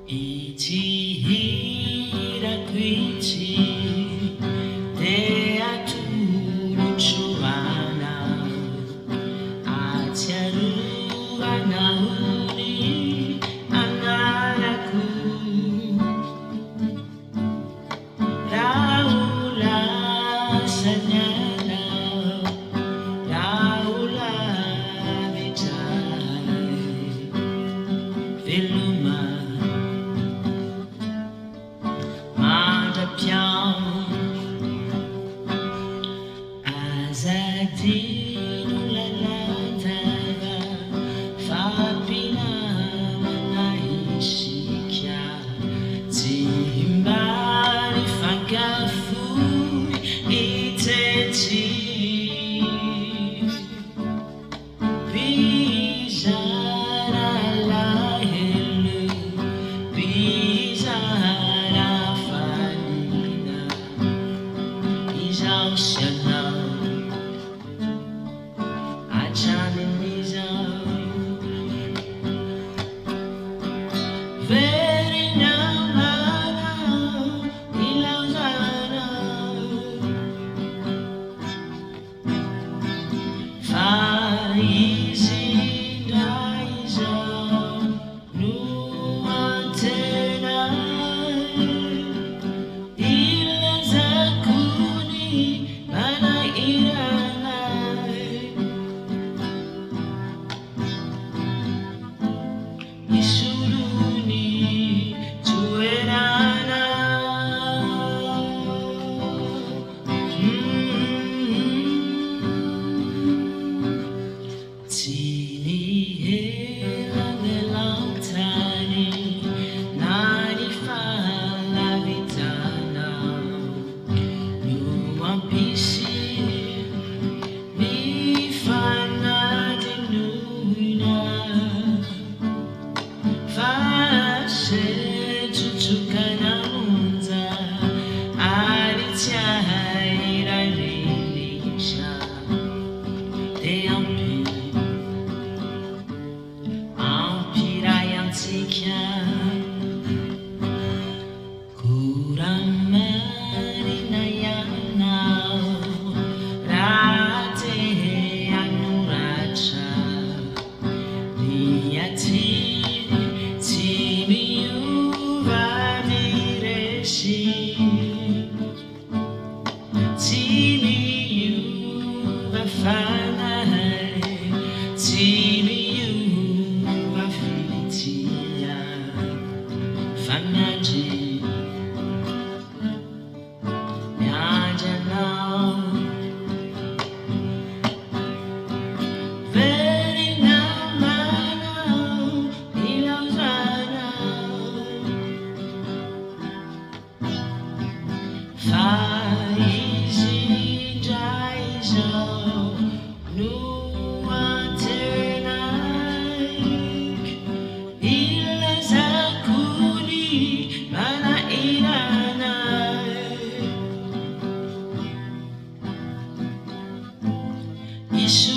一起開く道であとるちわなあちゃるわなうにあならくLaula senyana Laula vijay Viluma Madapyam Azadinu lalataga Fapina manaishikya Timbari fagafui iteti Bijara lahelu Bijara fanina Bijau shanau Achanin bijau Very now Ilauzana Faizi Daija Nuantena Ilazakuni Mana irana Isuruni Tuerana Tini hela nell'altare Nari fa la vitana Nuampisci Mi fanno di nuina Fasce Chuchukana munza Aritia Irilisha Te ampi Ampirai antikia Kuramari nayanau Rate anuracha Niati Timiu vadireshi Timiu vafanai Timiu vafilitia Fanaji Nyajanau Very now manau Ilauzana Faizi Daija Nuantena Ilazakuni Mana irana Isu